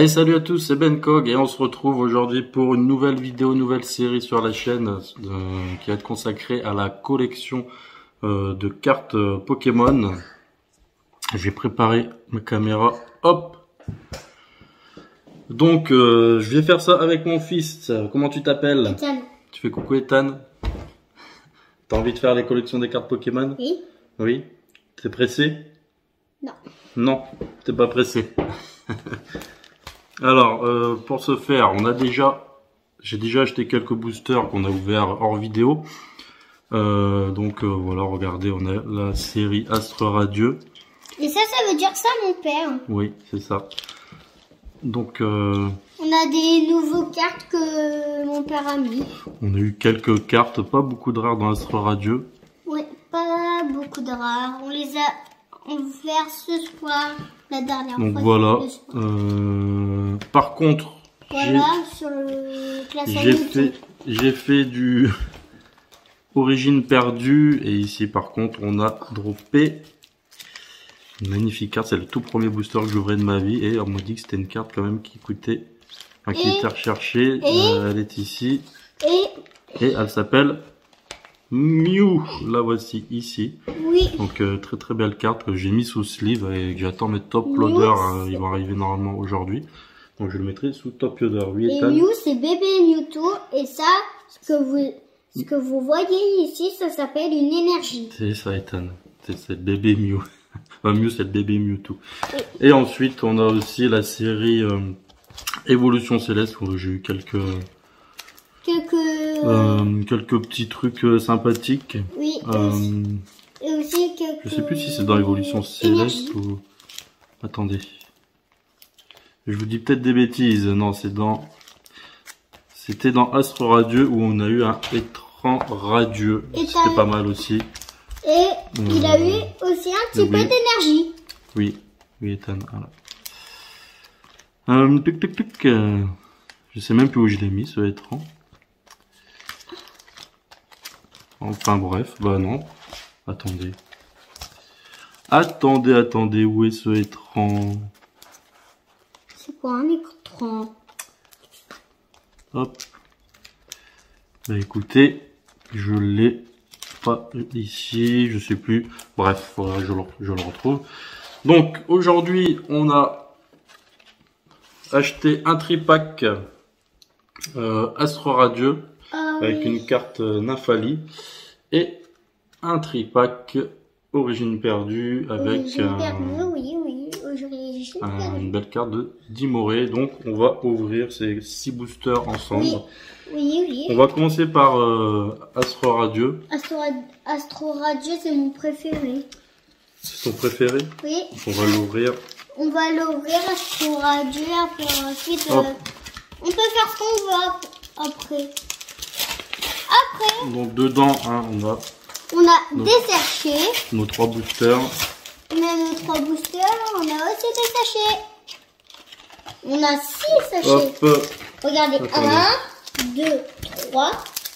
Allez, salut à tous, c'est Ben Cog et on se retrouve aujourd'hui pour une nouvelle vidéo, nouvelle série sur la chaîne qui va être consacrée à la collection de cartes Pokémon. J'ai préparé ma caméra, hop. Donc, je vais faire ça avec mon fils. Comment tu t'appelles? Ethan. Tu fais coucou Ethan. T'as envie de faire les collections des cartes Pokémon? Oui. Oui. T'es pressé? Non. Non, t'es pas pressé. Alors, pour ce faire, j'ai déjà acheté quelques boosters qu'on a ouverts hors vidéo. Voilà, regardez, on a la série Astre Radieux. Et ça veut dire ça, mon père. Oui, c'est ça. Donc, on a des nouveaux cartes que mon père a mis. On a eu quelques cartes, pas beaucoup de rares dans Astre Radieux. Oui, pas beaucoup de rares. On les a ouverts ce soir, la dernière fois. Donc voilà. Par contre, voilà, sur le classement j'ai fait du Origine perdue et ici par contre on a droppé une magnifique carte. C'est le tout premier booster que j'ouvrais de ma vie et on m'a dit que c'était une carte quand même qui coûtait, qui était recherchée. Elle est ici et elle s'appelle Mew. La voici ici. Oui. Donc très très belle carte que j'ai mis sous sleeve et que j'attends mes top loaders. Ils vont arriver normalement aujourd'hui. Donc je le mettrai sous top loader. Oui, et Mew c'est bébé Mewtwo et ça, ce que vous voyez ici, ça s'appelle une énergie. C'est ça, Ethan. C'est le bébé Mew. Enfin, Mew, c'est le bébé Mewtwo. Oui. Et ensuite, on a aussi la série Évolution Céleste où j'ai eu quelques petits trucs sympathiques. Oui. Et aussi quelques... Je sais plus si c'est dans Évolution Céleste ou... Attendez. Je vous dis peut-être des bêtises. Non, c'était dans Astre Radieux où on a eu un étran radieux. C'était pas mal aussi. Et il a eu aussi un petit peu d'énergie. Oui, Ethan. Voilà. Je sais même plus où je l'ai mis ce étran. Enfin bref, bah non. Attendez. Attendez, où est ce étran? C'est quoi un écran? Hop. Bah écoutez, je l'ai pas ici, je sais plus. Bref, faudra que je le retrouve. Donc aujourd'hui, on a acheté un tripack Astre Radieux avec une carte Nymphali et un tripack Origine perdue avec une belle carte de Dimoré. Donc on va ouvrir ces 6 boosters ensemble. Oui. On va commencer par Astre Radieux. Astre Radieux, c'est mon préféré. C'est ton préféré? Oui. On va l'ouvrir. On va l'ouvrir Astre Radieux. Ensuite, on peut faire ce qu'on veut après. Donc dedans, on a des sachets. Nos 3 boosters. On a nos 3 boosters. On a aussi des sachets. On a 6 sachets. Hop. Regardez, attendez. 1, 2, 3.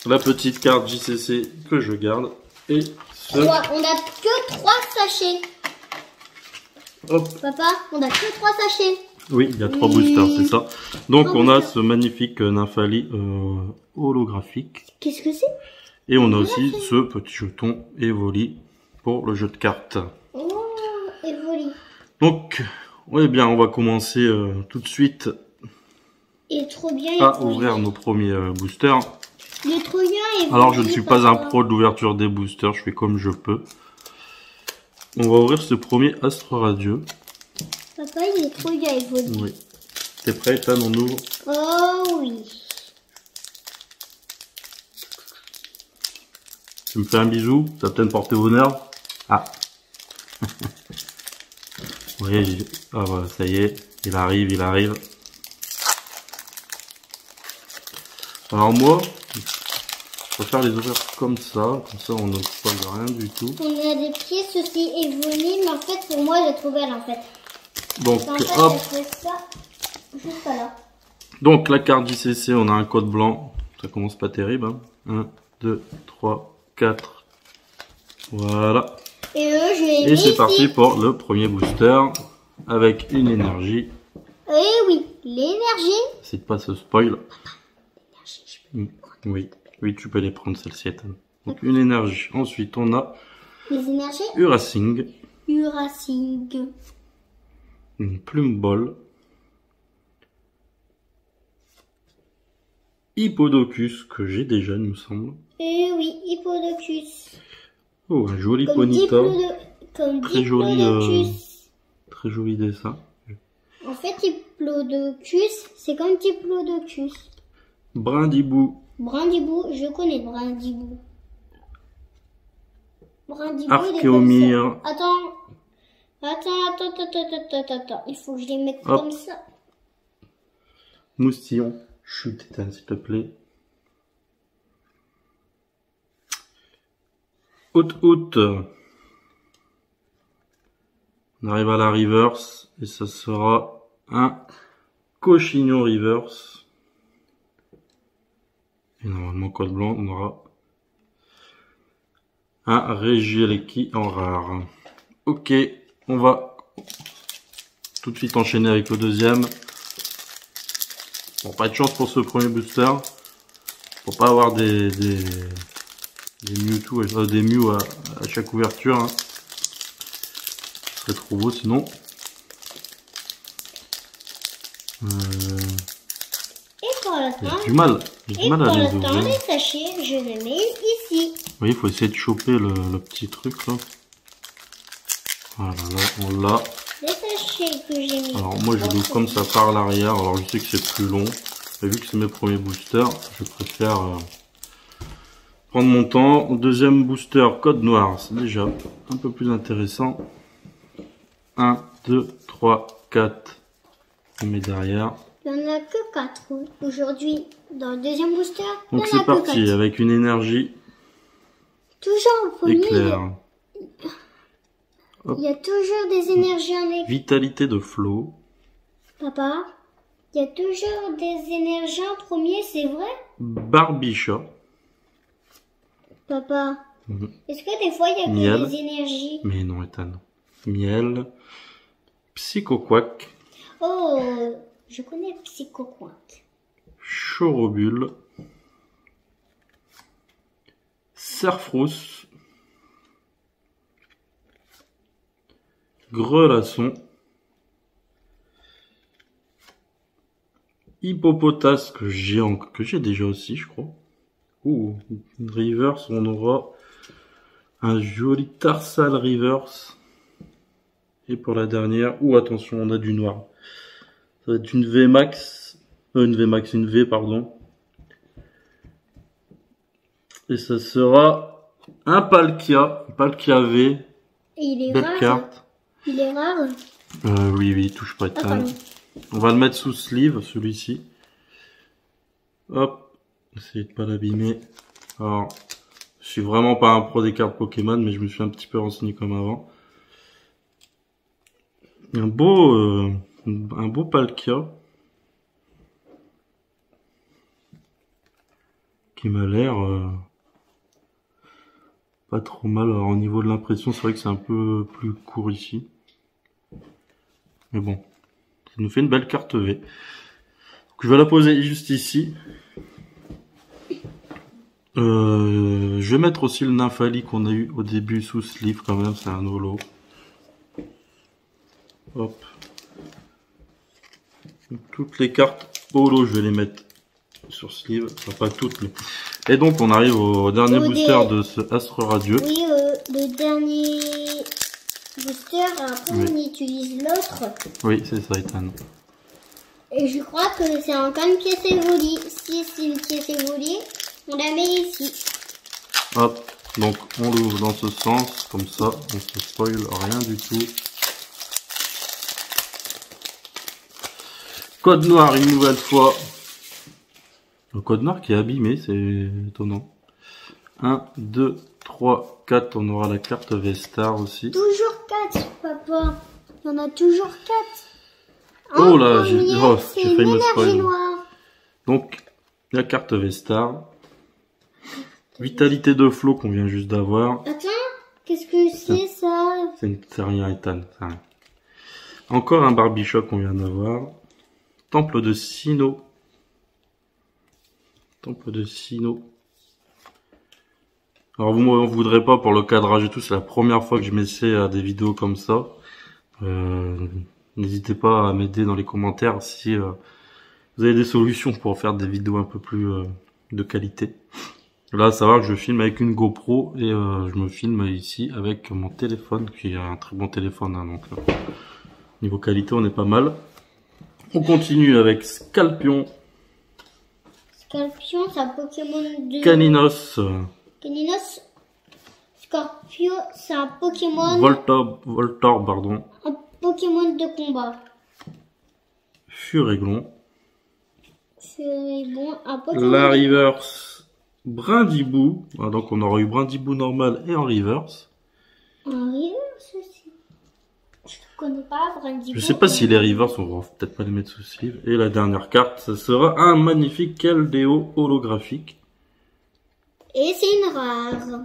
La petite carte JCC que je garde. Et 3. On a que 3 sachets. Hop. Papa, on a que 3 sachets. Oui, il y a 3 boosters, c'est ça. Donc on a ce magnifique Nymphali holographique. Qu'est-ce que c'est? Et on a aussi ce petit jeton Evoli pour le jeu de cartes. Oh, Evoli. Donc, oui, bien, on va commencer tout de suite à ouvrir nos premiers boosters. Il est trop bien, Evoli. Alors, je ne suis pas un pro de l'ouverture des boosters, je fais comme je peux. On va ouvrir ce premier Astre Radieux. Papa, il est trop bien, Evoli. Oui. T'es prêt, Ethan, on ouvre? Oh oui. Tu me fais un bisou? Ça va peut-être porter bonheur? Ah. Oui, voilà, ça y est, il arrive. Alors moi, je préfère les ouvrir comme ça on ne spoil rien du tout. On a des pièces aussi Evoli, mais en fait, moi j'ai trouvé elle en fait. Donc, hop. Juste là. Donc la carte JCC, on a un code blanc, ça commence pas terrible. 1, 2, 3, 4. Voilà. Et c'est parti pour le premier booster avec une énergie. Oui. l'énergie. C'est pas ce spoil. L'énergie, je peux Oui, oui, tu peux les prendre celle-ci, Ethan. Donc une énergie. Ensuite, on a les énergies. Urasing, Urasing. une plume ball, Hippodocus que j'ai déjà, il me semble. Oui, Hippodocus. Oh, un joli Comme Ponyta. Comme Très joli, Diplodocus. Très joli dessin. En fait, Diplodocus, c'est comme Diplodocus. Brindibou, Brindibou, je connais Brindibou. Brindibou, Archéomir. Attends. Il faut que je les mette Hop. comme ça. Moustillon. Chut, Ethan, s'il te plaît. Haute. On arrive à la reverse et ça sera un Cochignon reverse. Et normalement, code blanc, on aura un Regieleki en rare. Ok, on va tout de suite enchaîner avec le deuxième. Bon, pas de chance pour ce premier booster. Faut pas avoir des Mewtwo, des Mew à chaque ouverture. Hein. Ce serait trop beau sinon. Et pour le J'ai temps, du mal. J'ai du mal à les ouvrir. les sachets, je les mets ici. Oui, il faut essayer de choper le petit truc là. Voilà, là, on l'a. Les sachets que j'ai mis. Alors moi je l'ouvre comme ça par l'arrière. Alors je sais que c'est plus long. Mais vu que c'est mes premiers boosters, je préfère prendre mon temps. Deuxième booster, code noir. C'est déjà un peu plus intéressant. 1, 2, 3, 4. On met derrière. Il n'y en a que 4 aujourd'hui. Dans le deuxième booster, il Donc y en a c'est que parti 4. avec une énergie Toujours au premier, éclair. il y a toujours des énergies en éclair. Vitalité de flot. Papa, il y a toujours des énergies en premier, c'est vrai? Barbicha. Papa, Mhm. est-ce que des fois il y a Miel. que des énergies? Mais non, Ethan. Miel. Psychoquack. Oh, je connais Psychoquack. Chorobule. Serfrousse. Grelasson. Hippopotas que j'ai déjà aussi, je crois. Ouh, une reverse, on aura un joli Tarsal reverse. Et pour la dernière, attention, on a du noir. Ça va être une V max, une V, pardon. Et ça sera un Palkia V. Et il est Belle rare. carte. Il est rare. Oui, touche pas de Ah, time. pardon. On va le mettre sous sleeve, celui-ci. Hop, essayez de pas l'abîmer. Alors, je suis vraiment pas un pro des cartes Pokémon, mais je me suis un petit peu renseigné comme avant. Un beau Palkia. Qui m'a l'air pas trop mal. Alors, au niveau de l'impression, c'est vrai que c'est un peu plus court ici. Mais bon, ça nous fait une belle carte V. Donc, je vais la poser juste ici. Je vais mettre aussi le Nymphali qu'on a eu au début sous sleeve quand même, c'est un holo. Hop. Donc, toutes les cartes holo, je vais les mettre sur sleeve. Enfin, pas toutes, mais... Et donc, on arrive au dernier booster de ce Astre Radieux. Oui, le dernier booster, après Oui. on utilise l'autre. Oui, c'est ça, Ethan. Et je crois que c'est encore une pièce évolue. Si c'est une pièce évolue, on la met ici. Hop. Donc, on l'ouvre dans ce sens, comme ça, on se spoil rien du tout. Code noir une nouvelle fois. Le code noir qui est abîmé, c'est étonnant. 1, 2, 3, 4, on aura la carte V-Star aussi. Toujours 4, papa. Il y en a toujours 4. Oh là, j'ai c'est failli une me énergie spoil. noire. Donc, la carte V-Star. Vitalité de flot qu'on vient juste d'avoir. Attends, qu'est-ce que c'est ça? C'est rien, Ethan. C'est rien. Encore un Barbichok qu'on vient d'avoir. Temple de Sinnoh. Temple de Sinnoh. Alors vous m'en voudrez pas pour le cadrage et tout, c'est la première fois que je m'essaie à des vidéos comme ça. N'hésitez pas à m'aider dans les commentaires si vous avez des solutions pour faire des vidéos un peu plus de qualité. Là, ça va que je filme avec une GoPro et je me filme ici avec mon téléphone, qui est un très bon téléphone, hein, donc niveau qualité, on est pas mal. On continue avec Scorpion. Scorpion, c'est un Pokémon de... Caninos. Caninos. Scorpio, c'est un Pokémon... Voltorb, pardon. Un Pokémon de combat. Furéglon. C'est bon, un Pokémon... La reverse. Brindibou. Ah, donc on aura eu Brindibou normal et en reverse. En reverse aussi. Je ne connais pas Brindibou. Je sais pas si les reverse, on va peut-être pas les mettre sous sleeve. Et la dernière carte, ça sera un magnifique Keldeo holographique. Et c'est une rare.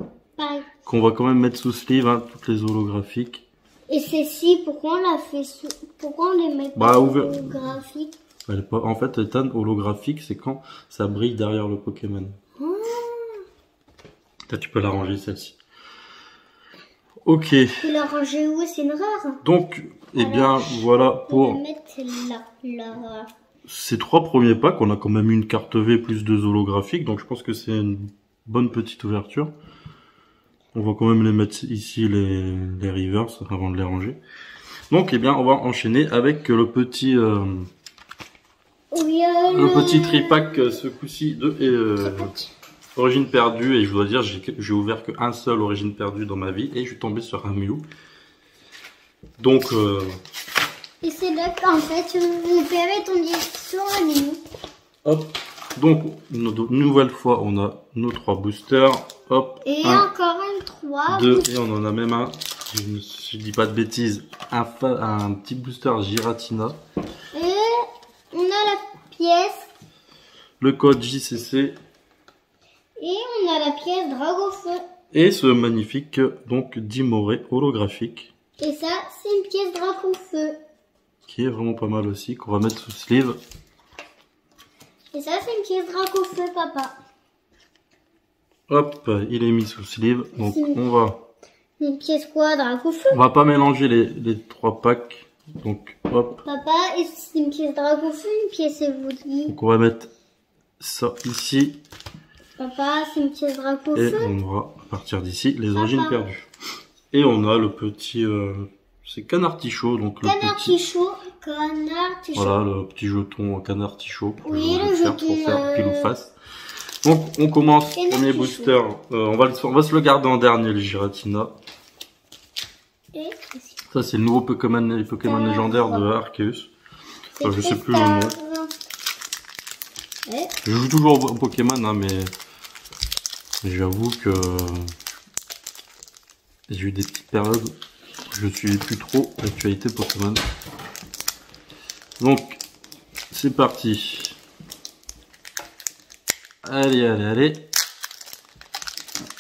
Qu'on va quand même mettre sous sleeve, hein, toutes les holographiques. Et celle-ci, pourquoi on l'a fait sous... Pourquoi on les met Bah, pas holographiques? En fait, Ethan, holographique, c'est quand ça brille derrière le Pokémon. Là, tu peux la ranger, celle-ci. Ok. Tu peux la ranger où? C'est une rare. Donc, eh bien, voilà pour... On va mettre là. Ces 3 premiers packs. On a quand même une carte V plus 2 holographiques. Donc, je pense que c'est une bonne petite ouverture. On va quand même les mettre ici, les reverse, avant de les ranger. Donc, eh bien, on va enchaîner avec le petit... le petit tripack, ce coup-ci, de... Origine perdue, et je dois dire, j'ai ouvert qu'un seul Origine perdue dans ma vie, et je suis tombé sur un Mew. Donc, et c'est là qu'en fait, mon père est tombé sur un Mew. Hop. Donc, une nouvelle fois, on a nos 3 boosters. Hop. Et encore un 3. 2, et on en a même un, je dis pas de bêtises, un petit booster Giratina. Et on a la pièce. Le code JCC. Et on a la pièce Dragofeu. Et ce magnifique, donc, Dimoré holographique. Et ça, c'est une pièce Dragofeu. Qui est vraiment pas mal aussi, qu'on va mettre sous sleeve. Et ça, c'est une pièce Dragofeu, papa. Hop, il est mis sous sleeve. Donc, on va... Une pièce quoi, Dragofeu? On va pas mélanger les 3 packs. Donc, hop. Papa, c'est une pièce Dragofeu, une pièce Evoli? Donc, on va mettre ça ici. Papa, c'est une pièce Et Dragofeu. on va partir d'ici, les origines perdues. Et on a le petit, c'est Canard Tichot, donc le Canard petit. Tichot. Voilà, le petit jeton Canard Tichot. Oui, le jeton. Pour faire pile ou face. Donc, on commence, Canard premier Tichot. booster. On va se le garder en dernier, le Giratina. Et Ça, c'est le nouveau Pokémon légendaire de Arceus. Enfin, je sais plus le nom. Je joue toujours au Pokémon, hein, mais j'avoue que j'ai eu des petites périodes où je suis plus trop l'actualité Pokémon. Donc, c'est parti. Allez.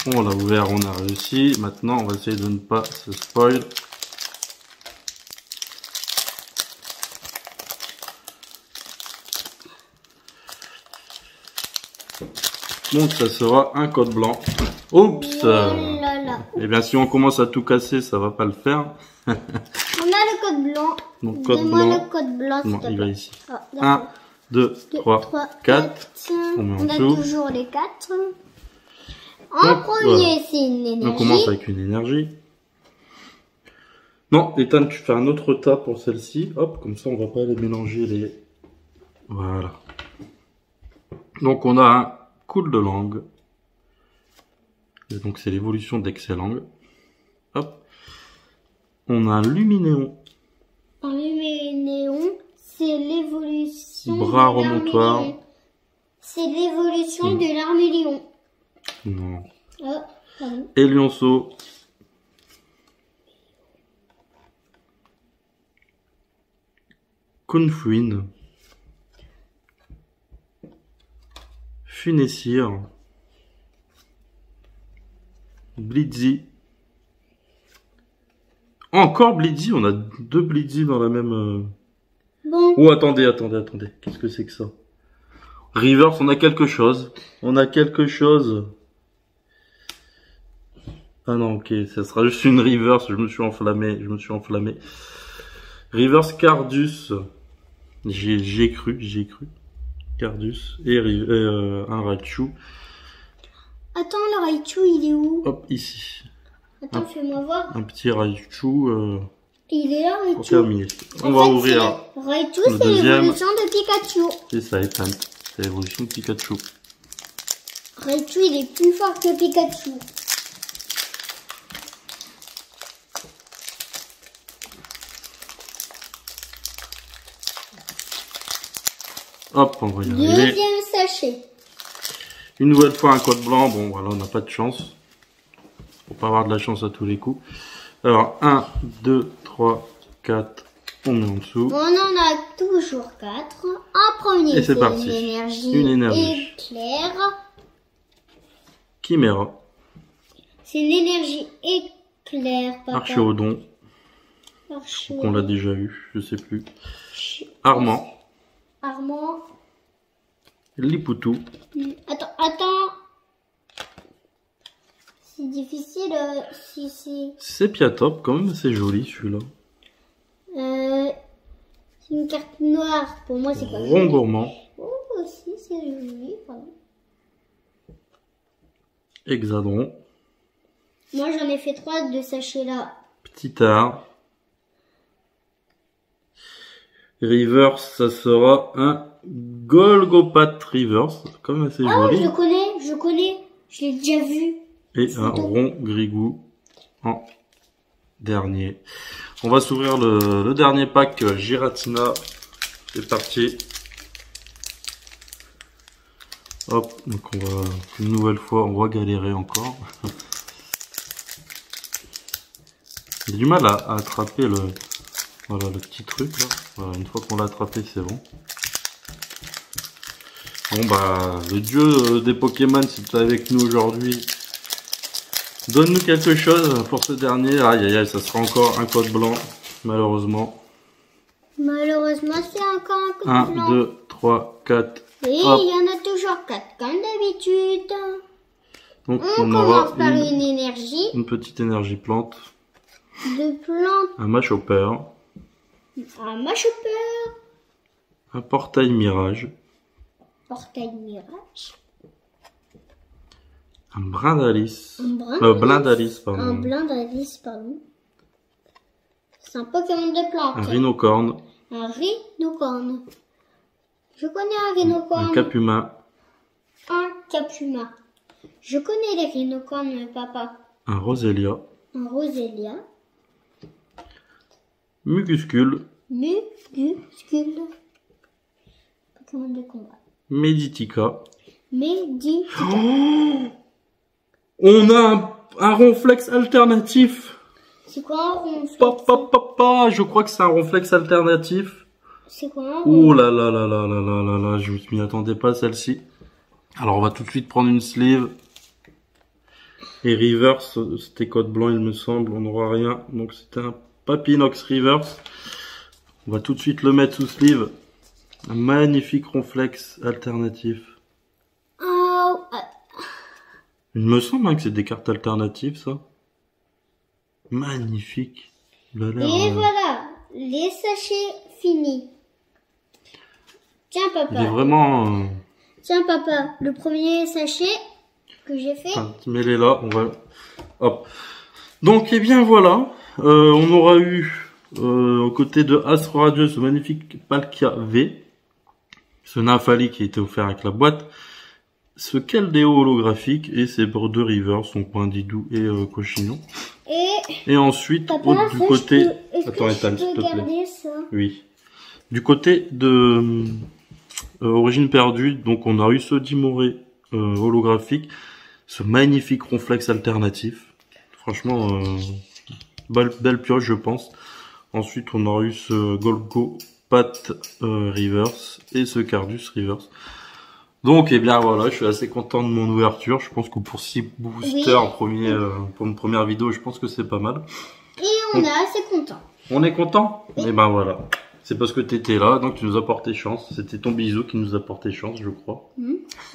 On l'a ouvert, on a réussi. Maintenant, on va essayer de ne pas se spoil. Donc, ça sera un code blanc. Oups! Eh bien, si on commence à tout casser, ça va pas le faire. On a le code blanc. Donc, code Donne-moi blanc. le code blanc, s'il Non, te il plaît. va ici. Ah, 1, 2, 3, 4. On met en On a dessous. toujours les 4. En premier, c'est une énergie. On commence avec une énergie. Non, Ethan, tu fais un autre tas pour celle-ci. Hop, comme ça, on va pas les mélanger les... Voilà. Donc, on a un cool de langue. Et donc, c'est l'évolution d'Excellang. Hop. On a un Luminéon. Un Luminéon, c'est l'évolution... Bras remontoir. C'est l'évolution de l'Armélion. Non. Oh, pardon. Et Lionceau. Confuine. Funessir. Blitzy. Encore Blitzy, on a 2 Blitzy dans la même... Bon. Oh, attendez. Qu'est-ce que c'est que ça? Reverse, on a quelque chose. Ah non, ok, ça sera juste une reverse. Je me suis enflammé. Reverse Cardus. J'ai cru. Cardus et un Raichu. Attends, le Raichu, il est où? Hop, ici. Attends, fais-moi voir. Un petit Raichu. Il est là, Pour Raichu. terminer. On va ouvrir. Raichu, le c'est deuxième. l'évolution de Pikachu. C'est ça, Ethan. C'est l'évolution de Pikachu. Raichu, il est plus fort que Pikachu. Hop, on va y arriver. Deuxième sachet. Une nouvelle fois un code blanc. Bon, voilà, on n'a pas de chance. Faut pas avoir de la chance à tous les coups. Alors, 1, 2, 3, 4. On met en dessous. On en a toujours 4. En premier, Et c'est parti. une Une énergie. éclair. Chimera. C'est une énergie éclair, papa. Archéodon. Qu'on l'a déjà eu, je sais plus. Armand. Armand. Lipoutou. Attends. C'est difficile si c'est... Sepiatop, quand même assez joli celui-là. C'est une carte noire. Pour moi, c'est pas joli. Rongourmand. Oh, aussi, c'est joli. Pardon. Hexadron. Moi, j'en ai fait 3 de sachets là. Petit art. Reverse, ça sera un Golgopat Reverse. Quand même assez Ah, joli. je connais. Je l'ai déjà vu. Et un rond grigou en dernier. On va s'ouvrir le dernier pack Giratina. C'est parti. Hop, donc on va une nouvelle fois, on va galérer encore. J'ai du mal à attraper le petit truc là. Voilà, une fois qu'on l'a attrapé, c'est bon. Bon bah, le dieu des Pokémon, si tu es avec nous aujourd'hui, donne-nous quelque chose pour ce dernier. Aïe, ça sera encore un code blanc, malheureusement. Malheureusement, c'est encore un code 1, blanc. 2, 3, 4. Et Hop. il y en a toujours 4, comme d'habitude. Donc On on commence aura par une énergie une petite énergie plante, de plante, un Machopper, un Machopper, un portail mirage, portail mirage, un Brindalis, un Blindalis, pardon, un Blindalis, pardon. C'est un Pokémon de plante. un Rhinocorne, Un Rhinocorne. Je connais un Rhinocorne. un Capuma, Un Capuma. Je connais les Rhinocornes, papa. un Roselia, Un Roselia. Muguscule, Muguscule. Pokémon de combat. Meditica. Medi. On a un Ronflex alternatif. C'est quoi un ronflex? Papa, je crois que c'est un Ronflex alternatif. C'est quoi un Oh là là là là là là là là, je m'y attendais pas celle-ci. Alors on va tout de suite prendre une sleeve. Et reverse, c'était code blanc il me semble, on n'aura rien. Donc c'était un Papinox reverse. On va tout de suite le mettre sous sleeve. Un magnifique Ronflex alternatif. Oh, Il me semble hein, que c'est des cartes alternatives ça. Magnifique. Il a l'air, et voilà, les sachets finis. Tiens il est papa, vraiment... tiens papa, le premier sachet que j'ai fait. Enfin, mets-les là, on va... Hop. Donc, eh bien voilà. On aura eu, aux côtés de Astro Radio, ce magnifique Palkia V. Ce Nymphali qui était offert avec la boîte. Ce Keldeo holographique. Et ses pour deux rivers, son Coindidou et Cochignon. Et ensuite, Papa, du ça, côté... Attends, Ethan, s'il te plaît. garder ça? Oui. Du côté de Origine perdue, donc on a eu ce Dimoré holographique, ce magnifique Ronflex alternatif. Franchement, belle pioche, je pense. Ensuite, on a eu ce Golgopat reverse et ce Cardus reverse. Donc, eh bien voilà, je suis assez content de mon ouverture. Je pense que pour 6 boosters pour une première vidéo, je pense que c'est pas mal. Et on est assez content. On est content? Et ben voilà. C'est parce que t'étais là, donc tu nous as porté chance. C'était ton bisou qui nous a porté chance, je crois.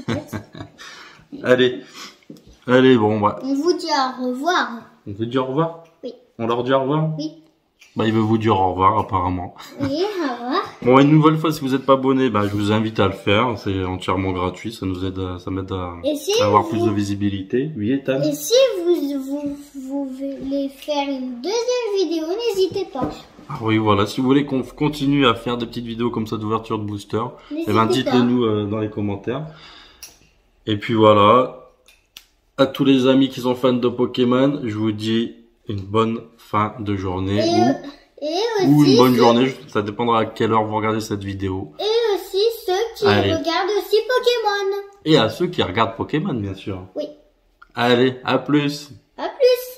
Peut-être. Allez. Allez, bon, bah. On vous dit au revoir. On veut dire au revoir? Oui. On leur dit au revoir? Oui. Bah, il veut vous dire au revoir, apparemment. Oui, au revoir. Bon, une nouvelle fois, si vous n'êtes pas abonné, bah, je vous invite à le faire. C'est entièrement gratuit. Ça nous aide ça m'aide à avoir plus de visibilité. Oui, Ethan? Et si vous voulez faire une deuxième vidéo, n'hésitez pas. Ah oui, voilà. Si vous voulez qu'on continue à faire des petites vidéos comme ça d'ouverture de booster, eh ben, N'hésitez dites-le nous dans les commentaires. Et puis voilà. À tous les amis qui sont fans de Pokémon, je vous dis une bonne fin de journée ou une bonne journée. Ça dépendra à quelle heure vous regardez cette vidéo. Et aussi ceux qui regardent aussi Pokémon. Et à ceux qui regardent Pokémon, bien sûr. Oui. Allez, à plus. À plus.